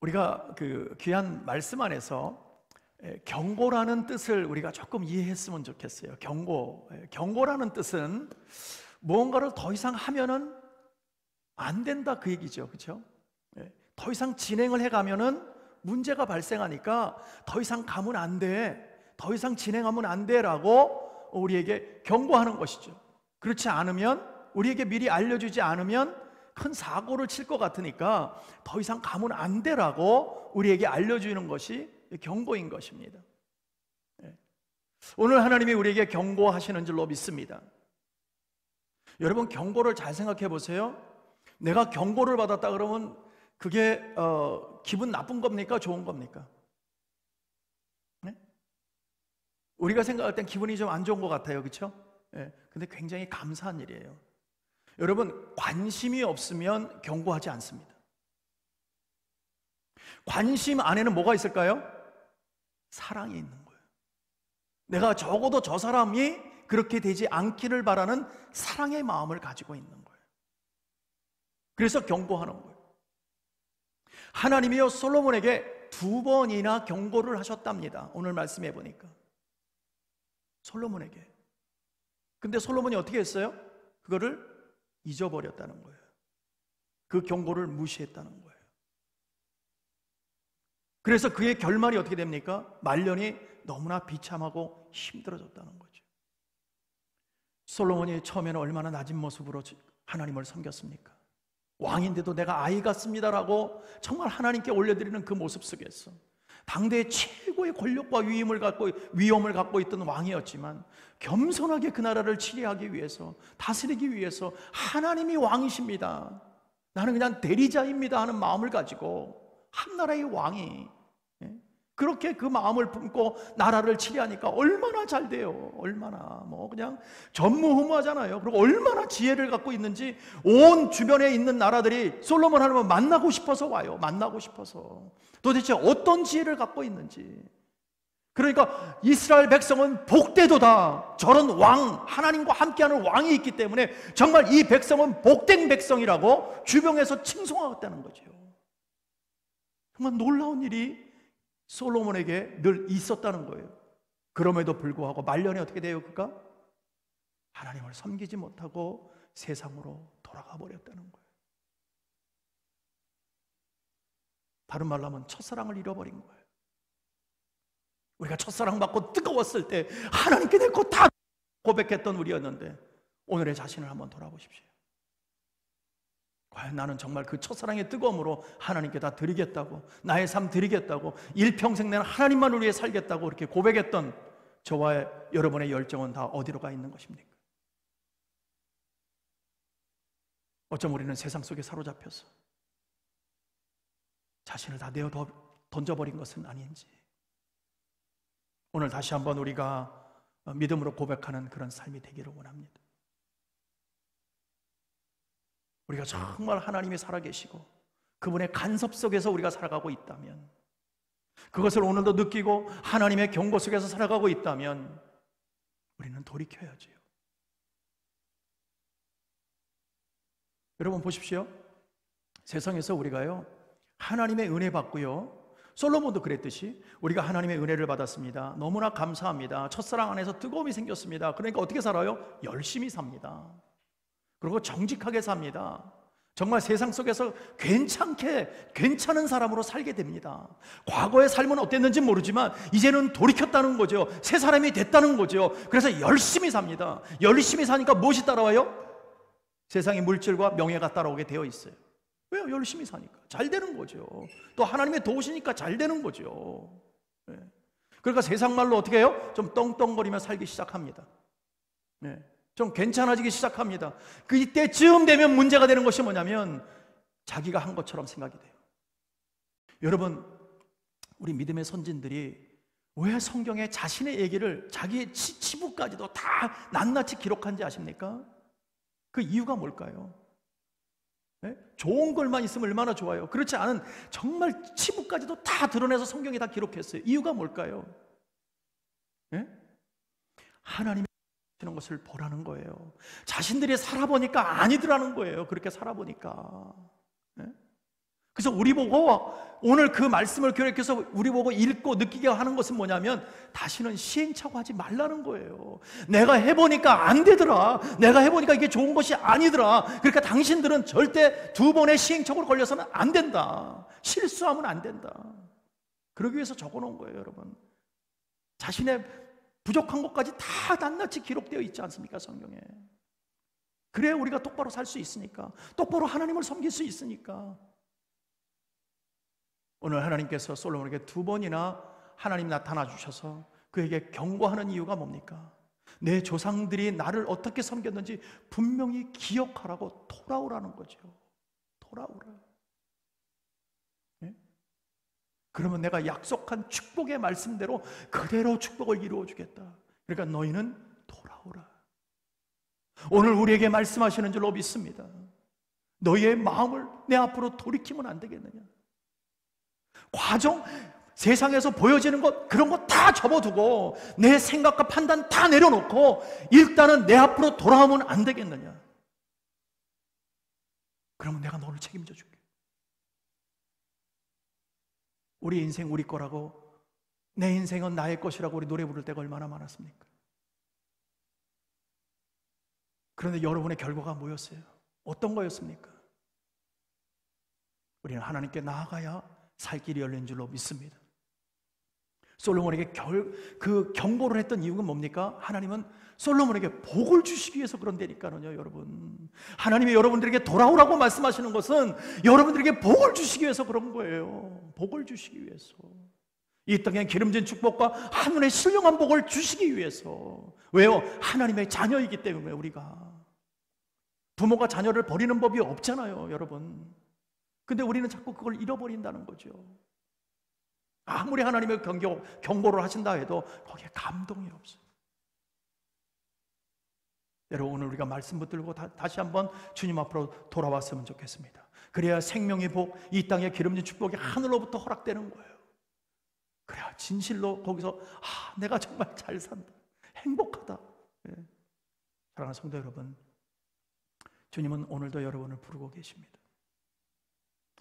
우리가 그 귀한 말씀 안에서 경고라는 뜻을 우리가 조금 이해했으면 좋겠어요. 경고라는 뜻은 무언가를 더 이상 하면은 안 된다 그 얘기죠. 그렇죠? 더 이상 진행을 해가면은 문제가 발생하니까 더 이상 가면 안 돼, 더 이상 진행하면 안 돼라고 우리에게 경고하는 것이죠. 그렇지 않으면, 우리에게 미리 알려주지 않으면 큰 사고를 칠 것 같으니까 더 이상 가면 안 돼라고 우리에게 알려주는 것이 경고인 것입니다. 오늘 하나님이 우리에게 경고하시는 줄로 믿습니다. 여러분, 경고를 잘 생각해 보세요. 내가 경고를 받았다 그러면 그게 기분 나쁜 겁니까? 좋은 겁니까? 네? 우리가 생각할 땐 기분이 좀 안 좋은 것 같아요. 그렇죠? 근데 굉장히 감사한 일이에요. 여러분, 관심이 없으면 경고하지 않습니다. 관심 안에는 뭐가 있을까요? 사랑이 있는 거예요. 내가 적어도 저 사람이 그렇게 되지 않기를 바라는 사랑의 마음을 가지고 있는 거예요. 그래서 경고하는 거예요. 하나님이요, 솔로몬에게 2번이나 경고를 하셨답니다. 오늘 말씀해 보니까 솔로몬에게. 근데 솔로몬이 어떻게 했어요? 그거를 잊어버렸다는 거예요. 그 경고를 무시했다는 거예요. 그래서 그의 결말이 어떻게 됩니까? 말년이 너무나 비참하고 힘들어졌다는 거죠. 솔로몬이 처음에는 얼마나 낮은 모습으로 하나님을 섬겼습니까? 왕인데도 내가 아이 같습니다라고 정말 하나님께 올려드리는 그 모습 속에서 당대의 최고의 권력과 위엄을 갖고 있던 왕이었지만 겸손하게 그 나라를 치리하기 위해서, 다스리기 위해서 하나님이 왕이십니다, 나는 그냥 대리자입니다 하는 마음을 가지고 한 나라의 왕이 그렇게 그 마음을 품고 나라를 치리하니까 얼마나 잘 돼요. 얼마나 그냥 전무후무하잖아요. 그리고 얼마나 지혜를 갖고 있는지 온 주변에 있는 나라들이 솔로몬 하나님을 만나고 싶어서 와요. 만나고 싶어서. 도대체 어떤 지혜를 갖고 있는지. 그러니까 이스라엘 백성은 복되도다. 저런 왕, 하나님과 함께하는 왕이 있기 때문에 정말 이 백성은 복된 백성이라고 주변에서 칭송하겠다는 거죠. 정말 놀라운 일이 솔로몬에게 늘 있었다는 거예요. 그럼에도 불구하고 말년에 어떻게 돼요? 그가 하나님을 섬기지 못하고 세상으로 돌아가 버렸다는 거예요. 다른 말로 하면 첫사랑을 잃어버린 거예요. 우리가 첫사랑 받고 뜨거웠을 때 하나님께 내 것 다 고백했던 우리였는데 오늘의 자신을 한번 돌아보십시오. 과연 나는 정말 그 첫사랑의 뜨거움으로 하나님께 다 드리겠다고, 나의 삶 드리겠다고, 일평생 내는 하나님만을 위해 살겠다고 이렇게 고백했던 저와 여러분의 열정은 다 어디로 가 있는 것입니까? 어쩜 우리는 세상 속에 사로잡혀서 자신을 다 내어 던져버린 것은 아닌지, 오늘 다시 한번 우리가 믿음으로 고백하는 그런 삶이 되기를 원합니다. 우리가 정말 하나님이 살아계시고 그분의 간섭 속에서 우리가 살아가고 있다면, 그것을 오늘도 느끼고 하나님의 경고 속에서 살아가고 있다면 우리는 돌이켜야죠. 여러분 보십시오. 세상에서 우리가요, 하나님의 은혜 받고요, 솔로몬도 그랬듯이 우리가 하나님의 은혜를 받았습니다. 너무나 감사합니다. 첫사랑 안에서 뜨거움이 생겼습니다. 그러니까 어떻게 살아요? 열심히 삽니다. 그리고 정직하게 삽니다. 정말 세상 속에서 괜찮은 사람으로 살게 됩니다. 과거의 삶은 어땠는지 모르지만 이제는 돌이켰다는 거죠. 새 사람이 됐다는 거죠. 그래서 열심히 삽니다. 열심히 사니까 무엇이 따라와요? 세상의 물질과 명예가 따라오게 되어 있어요. 왜요? 열심히 사니까 잘 되는 거죠. 또 하나님의 도우시니까 잘 되는 거죠. 그러니까 세상 말로 어떻게 해요? 좀 떵떵거리며 살기 시작합니다. 좀 괜찮아지기 시작합니다. 그 이때쯤 되면 문제가 되는 것이 뭐냐면 자기가 한 것처럼 생각이 돼요. 여러분, 우리 믿음의 선진들이 왜 성경에 자신의 얘기를, 자기의 치부까지도 다 낱낱이 기록한지 아십니까? 그 이유가 뭘까요? 좋은 것만 있으면 얼마나 좋아요. 그렇지 않은 정말 치부까지도 다 드러내서 성경에 다 기록했어요. 이유가 뭘까요? 하나님이 하시는 것을 보라는 거예요. 자신들이 살아보니까 아니더라는 거예요. 그렇게 살아보니까. 그래서 우리 보고 오늘 그 말씀을 교육해서 우리 보고 읽고 느끼게 하는 것은 뭐냐면 다시는 시행착오 하지 말라는 거예요. 내가 해보니까 안 되더라. 내가 해보니까 이게 좋은 것이 아니더라. 그러니까 당신들은 절대 두 번의 시행착오로 걸려서는 안 된다. 실수하면 안 된다. 그러기 위해서 적어놓은 거예요, 여러분. 자신의 부족한 것까지 다 낱낱이 기록되어 있지 않습니까, 성경에. 그래야 우리가 똑바로 살 수 있으니까, 똑바로 하나님을 섬길 수 있으니까. 오늘 하나님께서 솔로몬에게 두 번이나 하나님 나타나 주셔서 그에게 경고하는 이유가 뭡니까? 내 조상들이 나를 어떻게 섬겼는지 분명히 기억하라고 돌아오라는 거죠. 돌아오라. 네? 그러면 내가 약속한 축복의 말씀대로 그대로 축복을 이루어 주겠다. 그러니까 너희는 돌아오라. 오늘 우리에게 말씀하시는 줄로 믿습니다. 너희의 마음을 내 앞으로 돌이키면 안 되겠느냐? 과정, 세상에서 보여지는 것, 그런 거 다 접어두고 내 생각과 판단 다 내려놓고 일단은 내 앞으로 돌아오면 안 되겠느냐? 그러면 내가 너를 책임져 줄게. 우리 인생 우리 거라고, 내 인생은 나의 것이라고 우리 노래 부를 때가 얼마나 많았습니까? 그런데 여러분의 결과가 뭐였어요? 어떤 거였습니까? 우리는 하나님께 나아가야 살 길이 열린 줄로 믿습니다. 솔로몬에게 그 경고를 했던 이유가 뭡니까? 하나님은 솔로몬에게 복을 주시기 위해서 그런다니까요, 여러분. 하나님이 여러분들에게 돌아오라고 말씀하시는 것은 여러분들에게 복을 주시기 위해서 그런 거예요. 복을 주시기 위해서. 이 땅에 기름진 축복과 한눈에 신령한 복을 주시기 위해서. 왜요? 하나님의 자녀이기 때문에. 우리가 부모가 자녀를 버리는 법이 없잖아요, 여러분. 근데 우리는 자꾸 그걸 잃어버린다는 거죠. 아무리 하나님의 경고를 하신다 해도 거기에 감동이 없어요. 여러분, 오늘 우리가 말씀 붙들고 다시 한번 주님 앞으로 돌아왔으면 좋겠습니다. 그래야 생명의 복, 이 땅의 기름진 축복이 하늘로부터 허락되는 거예요. 그래야 진실로 거기서 내가 정말 잘 산다, 행복하다. 네. 사랑하는 성도 여러분, 주님은 오늘도 여러분을 부르고 계십니다.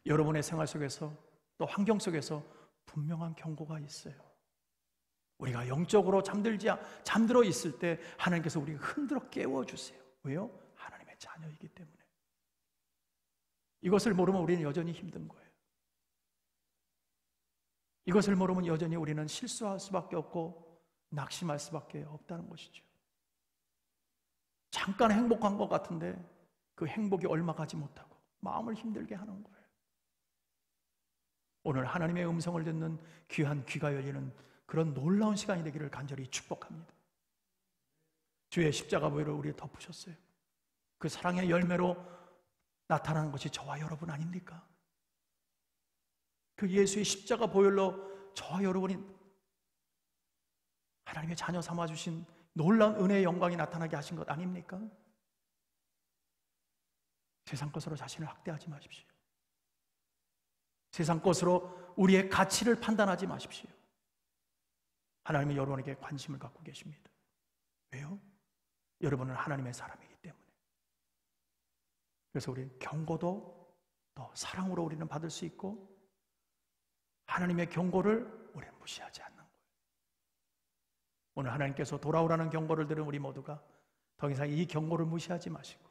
여러분의 생활 속에서 또 환경 속에서 분명한 경고가 있어요. 우리가 영적으로 잠들어 있을 때 하나님께서 우리가 흔들어 깨워주세요. 왜요? 하나님의 자녀이기 때문에. 이것을 모르면 우리는 여전히 힘든 거예요. 이것을 모르면 여전히 우리는 실수할 수밖에 없고 낙심할 수밖에 없다는 것이죠. 잠깐 행복한 것 같은데 그 행복이 얼마 가지 못하고 마음을 힘들게 하는 거예요. 오늘 하나님의 음성을 듣는 귀한 귀가 열리는 그런 놀라운 시간이 되기를 간절히 축복합니다. 주의 십자가 보혈을 우리에 덮으셨어요. 그 사랑의 열매로 나타나는 것이 저와 여러분 아닙니까? 그 예수의 십자가 보혈로 저와 여러분이 하나님의 자녀 삼아주신 놀라운 은혜의 영광이 나타나게 하신 것 아닙니까? 세상 것으로 자신을 학대하지 마십시오. 세상 것으로 우리의 가치를 판단하지 마십시오. 하나님은 여러분에게 관심을 갖고 계십니다. 왜요? 여러분은 하나님의 사람이기 때문에. 그래서 우리 경고도 또 사랑으로 우리는 받을 수 있고 하나님의 경고를 우리는 무시하지 않는 거예요. 오늘 하나님께서 돌아오라는 경고를 들은 우리 모두가 더 이상 이 경고를 무시하지 마시고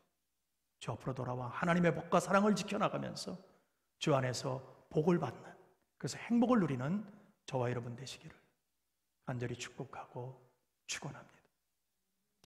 주 앞으로 돌아와 하나님의 복과 사랑을 지켜나가면서 주 안에서 복을 받는, 그래서 행복을 누리는 저와 여러분 되시기를 간절히 축복하고 축원합니다.